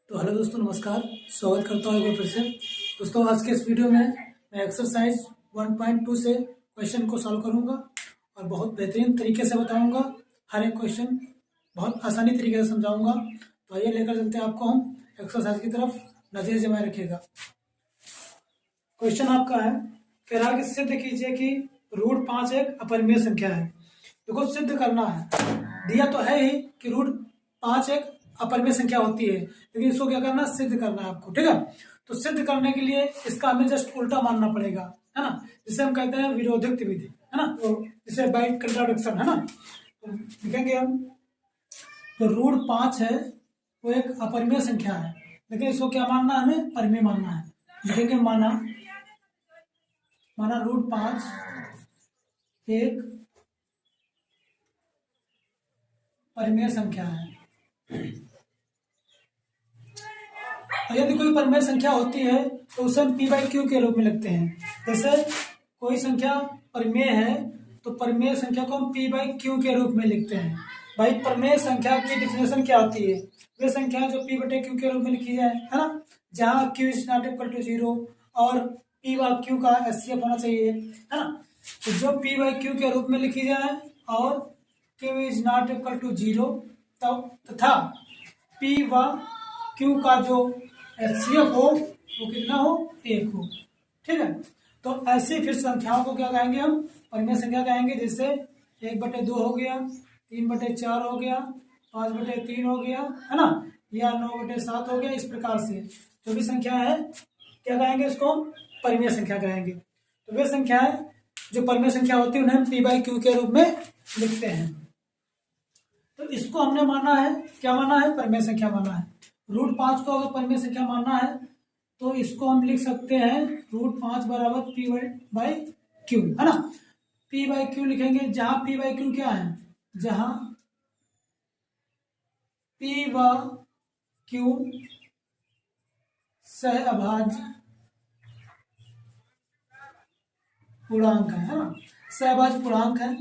तो हेलो दोस्तों, नमस्कार। स्वागत करता हूँ एक बार फिर से। दोस्तों, आज के इस वीडियो में मैं एक्सरसाइज 1.2 से क्वेश्चन को सॉल्व करूँगा और बहुत बेहतरीन तरीके से बताऊँगा। हर एक क्वेश्चन बहुत आसानी तरीके से समझाऊँगा। तो आइए लेकर चलते हैं आपको हम एक्सरसाइज की तरफ। नजर जमाए रखिएगा। क्वेश्चन आपका है, कह रहा है कि सिद्ध कीजिए कि √5 एक अपरिमेय संख्या है। देखो, सिद्ध करना है, दिया तो है ही कि √5 एक अपरिमेय संख्या होती है, लेकिन इसको क्या करना है, सिद्ध करना है आपको। ठीक है, तो सिद्ध करने के लिए इसका हमें जस्ट उल्टा मानना पड़ेगा, है ना, जिसे हम कहते हैं विरोधित विधि, है ना, तो जिसे बाय कंट्राडिक्शन, है ना। तो लिखेंगे हम, तो √5 है वो एक अपरिमेय संख्या है, लेकिन इसको क्या मानना है, हमें परिमेय मानना है। लिखेंगे माना √5 एक परिमेय संख्या है। और यदि कोई परिमेय संख्या होती है तो उसे हम p/q के रूप में लिखते हैं। जैसे कोई संख्या परिमेय है तो परिमेय संख्या को हम p/q के रूप में लिखते हैं। भाई, परिमेय संख्या की डिफिनेशन क्या होती है? वे संख्या जो p/q के रूप में लिखी जाए, है ना, जहाँ q ≠ 0 और p/q का HCF होना चाहिए, है ना। तो जो p/q के रूप में लिखी जाए और q ≠ 0 तब तथा p व q का जो HCF हो वो कितना हो, 1 हो। ठीक है, तो ऐसी फिर संख्याओं को क्या कहेंगे, हम परिमेय संख्या कहेंगे। जैसे 1/2 हो गया, 3/4 हो गया, 5/3 हो गया, है ना, या 9/7 हो गया। इस प्रकार से जो भी संख्या है क्या कहेंगे, इसको परिमेय संख्या कहेंगे। तो वे संख्याएं जो परिमेय संख्या होती है उन्हें हम p/q के रूप में लिखते हैं। तो इसको हमने माना है, क्या माना है, परिमेय संख्या माना है। √5 को अगर परिमेय संख्या मानना है तो इसको हम लिख सकते हैं √5 बराबर p/q, है ना। p/q लिखेंगे, जहां p/q क्या है, जहां p व q सहअभाज्य पूर्णांक है ना, सहअभाज्य पूर्णांक है,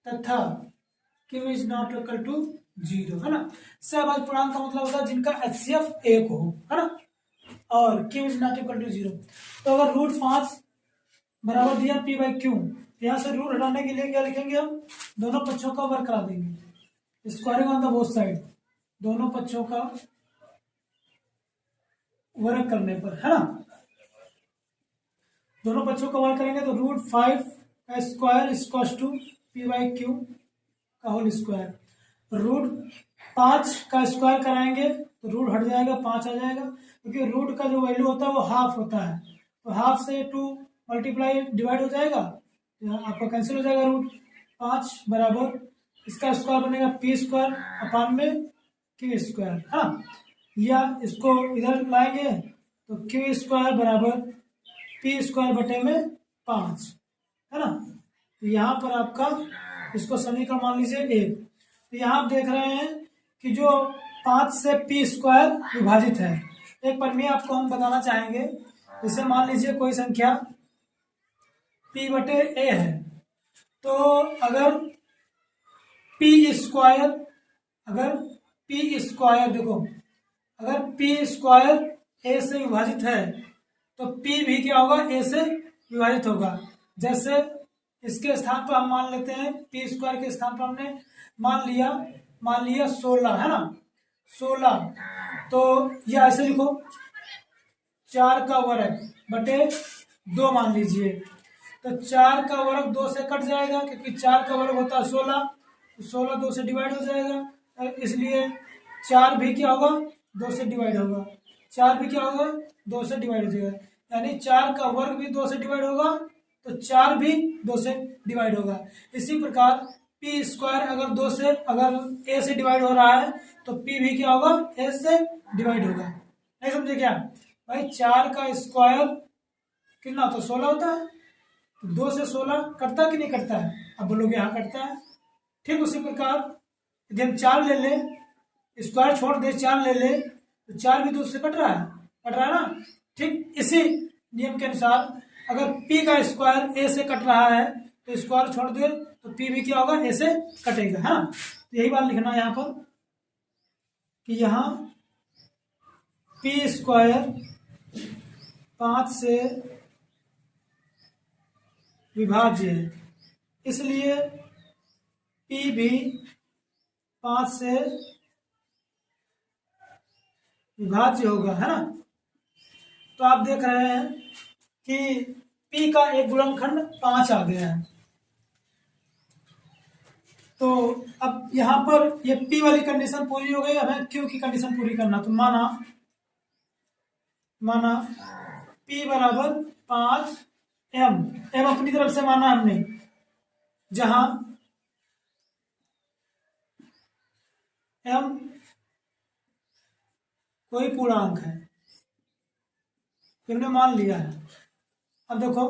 तथा q ≠ 0, है ना। सहअभाज्य पूर्णांक का मतलब होता है जिनका HCF 1 हो, है ना, और q ≠ 0। तो अगर √5 बराबर दिया p/q, यहाँ से रूट हटाने के लिए क्या लिखेंगे, हम दोनों पक्षों का वर्ग करा देंगे, squaring on the both side, दोनों पक्षों का वर्ग करने पर, है ना। दोनों पक्षों का वर्ग करेंगे तो √5 का स्क्वायर इक्वल्स टू p/q का होल स्क्वायर। √5 का स्क्वायर कराएंगे तो रूट हट जाएगा, 5 आ जाएगा, क्योंकि रूट का जो वैल्यू होता है वो हाफ होता है। तो हाफ से 2 मल्टीप्लाई डिवाइड हो जाएगा, आपका कैंसिल हो जाएगा। √5 बराबर इसका स्क्वायर बनेगा p² / q², हाँ, या इसको इधर लाएंगे तो q² बराबर p²/5, है ना। तो यहाँ पर आपका इसको समीकरण मान लीजिए 1। तो यहाँ आप देख रहे हैं कि जो 5 से p² विभाजित है, एक परिमेय आपको हम बताना चाहेंगे। जैसे मान लीजिए कोई संख्या p/a है, तो अगर p² देखो, अगर p² a से विभाजित है तो p भी क्या होगा, a से विभाजित होगा। जैसे इसके स्थान पर हम मान लेते हैं, p² के स्थान पर हमने मान लिया 16, है ना, 16। तो ये ऐसे लिखो, 4 का वर्ग बटे 2 मान लीजिए। तो 4 का वर्ग 2 से कट जाएगा, क्योंकि 4 का वर्ग होता है 16, तो 16 2 से डिवाइड हो जाएगा, इसलिए 4 भी क्या होगा, 2 से डिवाइड होगा। 4 भी क्या होगा, 2 से डिवाइड हो जाएगा, यानी 4 का वर्ग भी 2 से डिवाइड होगा, तो 4 भी 2 से डिवाइड होगा। इसी प्रकार p² अगर a से डिवाइड हो रहा है तो p भी क्या होगा, a से डिवाइड होगा। नहीं समझे क्या भाई? 4 का स्क्वायर कितना तो 16 होता है, 2 से 16 कटता कि नहीं कटता है? अब बोलोगे हाँ कटता है। ठीक उसी प्रकार यदि हम 4 ले ले, स्क्वायर छोड़ दे, 4 ले ले, तो 4 भी 2 से कट रहा है ना। ठीक इसी नियम के अनुसार अगर p का स्क्वायर a से कट रहा है तो स्क्वायर छोड़ दे तो p भी क्या होगा, a से कटेगा, है ना। तो यही बात लिखना है यहाँ पर कि यहाँ पी स्क्वायर 5 से विभाज्य है, इसलिए पी भी 5 से विभाज्य होगा, है ना। तो आप देख रहे हैं कि P का एक गुणनखंड 5 आ गया है। तो अब यहाँ पर ये P वाली कंडीशन पूरी हो गई, हमें Q की कंडीशन पूरी करना। तो माना P बराबर 5m, m अपनी तरफ से माना हमने, जहां m कोई पूर्णांक है, हमने मान लिया है। अब देखो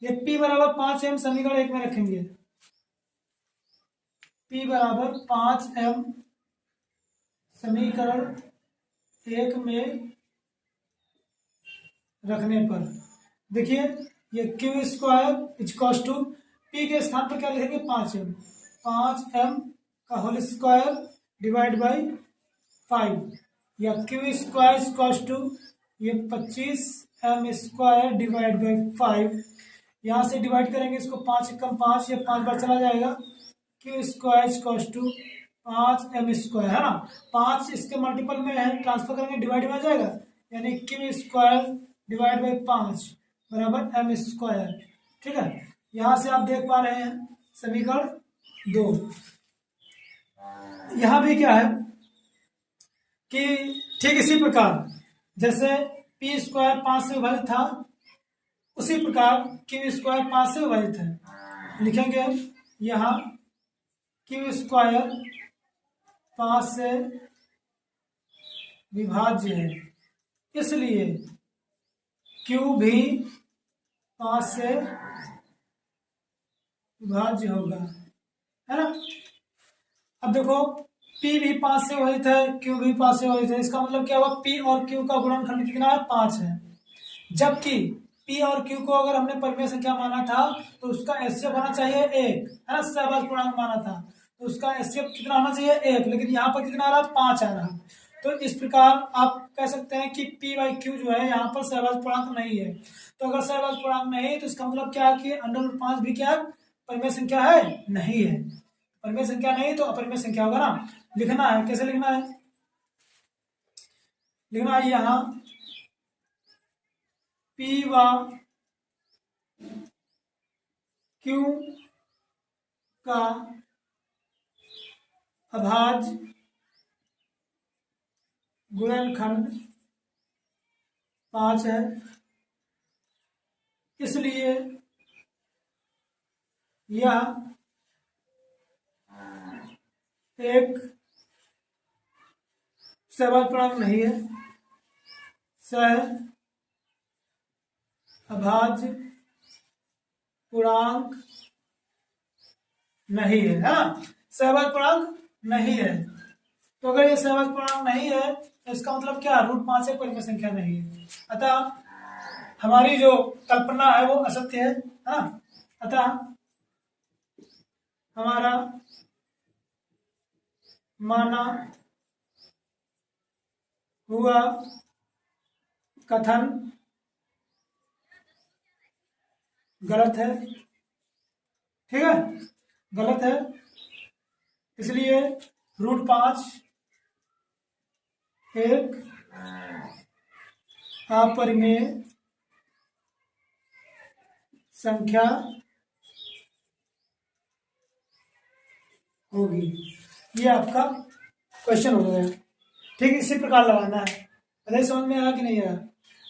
ये P बराबर 5m समीकरण 1 में रखेंगे, P बराबर 5m समीकरण 1 में रखने पर देखिए ये Q square equals to P के स्थान पर क्या लिखेंगे 5m, 5m का होल स्क्वायर डिवाइड बाई 5, या क्यू स्क्वायर इक्वल्स टू ये 25m स्क्वायर डिवाइड बाई 5, यहाँ से डिवाइड करेंगे इसको 5 कम 5, ये 5 बार चला जाएगा, Q square equals to 5m square, है ना। 5 इसके मल्टीपल में है, ट्रांसफर करेंगे डिवाइड में आ जाएगा, यानी क्यू स्क्वायर डिवाइड बाई 5 बराबर m स्क्वायर। ठीक है, यहाँ से आप देख पा रहे हैं समीकरण 2। यहाँ भी क्या है कि ठीक इसी प्रकार जैसे P स्क्वायर 5 से विभाजित था, उसी प्रकार क्यू स्क्वायर 5 से विभाजित है। लिखेंगे यहाँ क्यू स्क्वायर 5 से विभाज्य है, इसलिए Q भी 5 से विभाज्य होगा, है ना। अब देखो P भी 5 से विभाजित है, Q भी 5 से विभाजित है, इसका मतलब क्या हुआ, P और Q का गुणनखंड कितना है 5 है। जबकि P और Q को अगर हमने परिमेय संख्या माना था तो उसका एचसीएफ होना चाहिए 1, है ना। सहभाज्य पूर्णांक माना था तो उसका एचसीएफ कितना होना चाहिए 1, लेकिन यहाँ पर कितना आ रहा 5 आ रहा। तो इस प्रकार आप कह सकते हैं कि P बाई Q जो है यहाँ पर सहभाज्य पूर्णांक नहीं है। तो अगर सहभाज्य पूर्णांक नहीं है तो इसका मतलब क्या है कि √5 भी क्या है, परिमेय संख्या है, नहीं है। परिमेय संख्या नहीं तो अपरिमेय संख्या होगा ना। लिखना है, कैसे लिखना है, लिखना है यहाँ P व Q का अभाज्य गुणनखंड 5 है, इसलिए यह एक सहभाज्य पूर्णांक नहीं है, सहअभाज्य पूर्णांक नहीं है, ना। सहभाज्य पूर्णांक नहीं है, तो अगर ये सहभाज्य पूर्णांक नहीं है तो इसका मतलब क्या, √5 एक परिमेय संख्या नहीं है। अतः हमारी जो कल्पना है वो असत्य है ना। अतः हमारा माना हुआ कथन गलत है, ठीक है, गलत है। इसलिए √5 एक अपरिमेय संख्या होगी। ये आपका क्वेश्चन हो गया, ठीक। इसी प्रकार लगाना है। पहले समझ में आया कि नहीं आया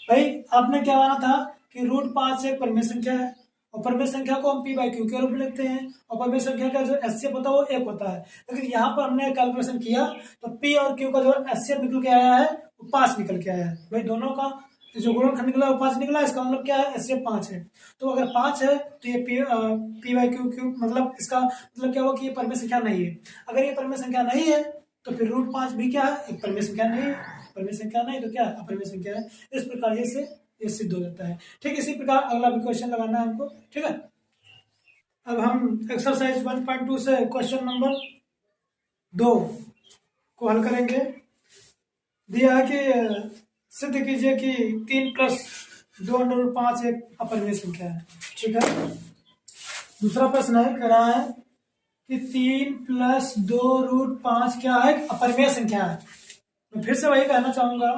भाई। आपने क्या माना था कि √5 एक परिमेय संख्या है, और परिमेय संख्या को हम P बाई Q के रूप में लिखते हैं, और परिमेय संख्या का जो एचसीएफ होता है वो 1 होता है। लेकिन यहाँ पर हमने कैलकुलेशन किया तो P और Q का जो एचसीएफ निकल के आया है वो 5 निकल के आया है। भाई दोनों का जो गुणनखंड निकला वो 5 निकला, इसका मतलब क्या है, एचसीएफ 5 है। तो अगर 5 है तो ये P बाई Q मतलब इसका मतलब क्या हुआ कि ये परिमेय संख्या नहीं है। अगर ये परिमेय संख्या नहीं है तो फिर √5 भी क्या है, एक परिमेय संख्या नहीं है। परिमेय संख्या नहीं तो क्या, अपरिमेय संख्या है। इस प्रकार ये सिद्ध हो जाता है, ठीक। इसी प्रकार अगला भी क्वेश्चन लगाना है हमको, ठीक है। अब हम एक्सरसाइज 1.2 से क्वेश्चन नंबर 2 को हल करेंगे। दिया है कि सिद्ध कीजिए कि 3+2√5 एक अपरिमेय संख्या है। ठीक है, दूसरा प्रश्न है, कह रहा है कि 3+2√5 क्या है? अपरिमेय संख्या है। मैं फिर से वही कहना चाहूंगा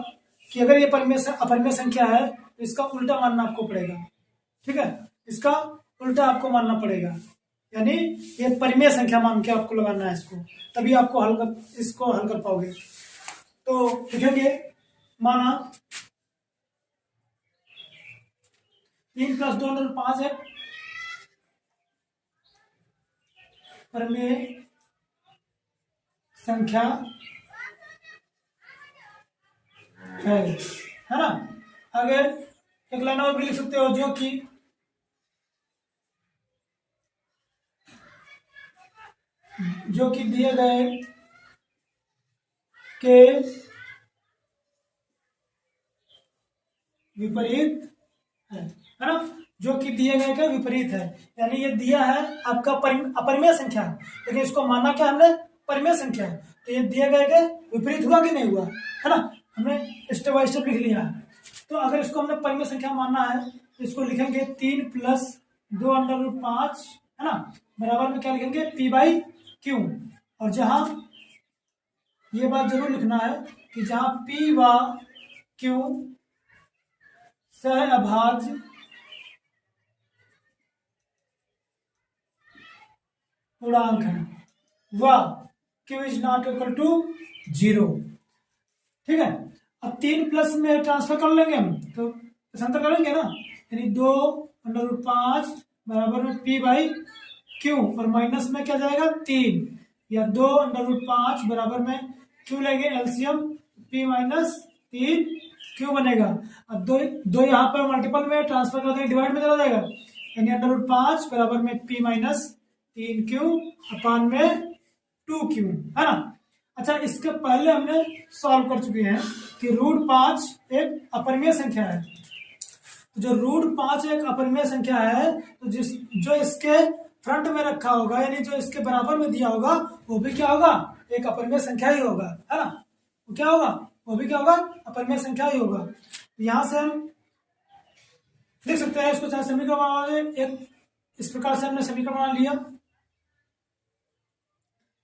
कि अगर ये अपरिमेय संख्या है तो इसका उल्टा मानना आपको पड़ेगा। ठीक है, इसका उल्टा आपको मानना पड़ेगा, यानी ये परिमेय संख्या मान के आपको लगाना है इसको, तभी आपको इसको हल कर पाओगे। तो लिखेंगे, माना 3+2√5 है परिमेय संख्या है ना। आगे एक लाइन और भी लिख सकते हो, जो कि दिए गए के विपरीत है ना, जो कि दिए गए के विपरीत है, यानी ये दिया है आपका अपरिमेय संख्या, लेकिन इसको माना क्या हमने? परिमेय संख्या है, तो ये दिए गए के विपरीत हुआ कि नहीं हुआ, है ना। हमने स्टेप बाय स्टेप लिख लिया है। तो अगर इसको हमने परिमेय संख्या मानना है तो इसको लिखेंगे 3+2√5, है ना, बराबर में क्या लिखेंगे? P/Q। और जहां ये बात जरूर लिखना है कि जहां P व Q सहअभाज्य पूर्णांक है व Q is not equal to 0। ठीक है, अब 3+ में ट्रांसफर कर लेंगे हम, तो पसंद करेंगे ना, यानी 2√5 बराबर में P/Q, और माइनस में क्या जाएगा? 3, या 2√5 बराबर में Q लेंगे एलसीएम, P-3 Q बनेगा। अब दो यहाँ पर मल्टीपल में ट्रांसफर कर देंगे, डिवाइड में चला जाएगा, यानी √5 बराबर में P-3Q अपान में 2Q, है ना। अच्छा, इसके पहले हमने सॉल्व कर चुके हैं कि √5 एक अपरिमेय संख्या है। जो √5 एक अपरिमेय संख्या है, तो जो इसके फ्रंट में रखा होगा, यानी जो इसके बराबर में दिया होगा, वो भी क्या होगा? एक अपरिमेय संख्या ही होगा, है ना। वो क्या होगा? वो भी क्या होगा? अपरिमेय संख्या ही होगा। यहां से हम लिख सकते हैं इसको, चाहे समीकरण बना लें, एक इस प्रकार से हमने समीकरण बना लिया।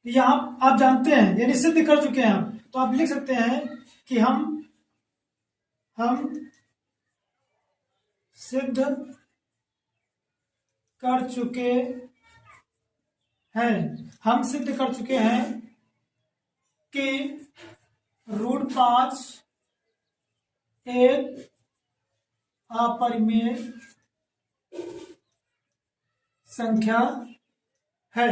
यहां आप जानते हैं, यानी सिद्ध कर चुके हैं आप, तो आप लिख सकते हैं कि हम सिद्ध कर चुके हैं कि √5 एक अपरिमेय संख्या है।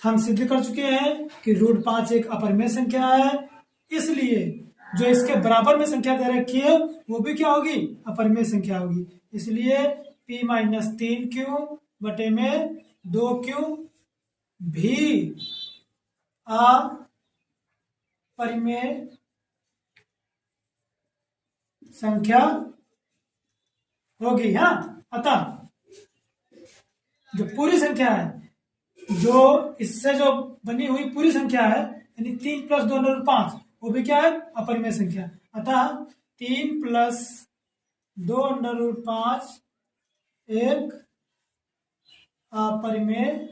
हम सिद्ध कर चुके हैं कि √5 एक अपरिमेय संख्या है, इसलिए जो इसके बराबर में संख्या दे रखी है वो भी क्या होगी? अपरिमेय संख्या होगी। इसलिए P-3Q बटे में 2Q भी अपरिमेय संख्या होगी, हाँ। अतः जो पूरी संख्या है, जो इससे जो बनी हुई पूरी संख्या है, यानी 3+2√5, वो भी क्या है? अपरिमेय संख्या। अतः 3+2√5 एक अपरिमेय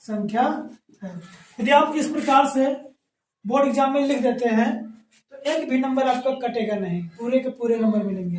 संख्या है। यदि आप इस प्रकार से बोर्ड एग्जाम में लिख देते हैं तो एक भी नंबर आपका कटेगा नहीं, पूरे के पूरे नंबर मिलेंगे।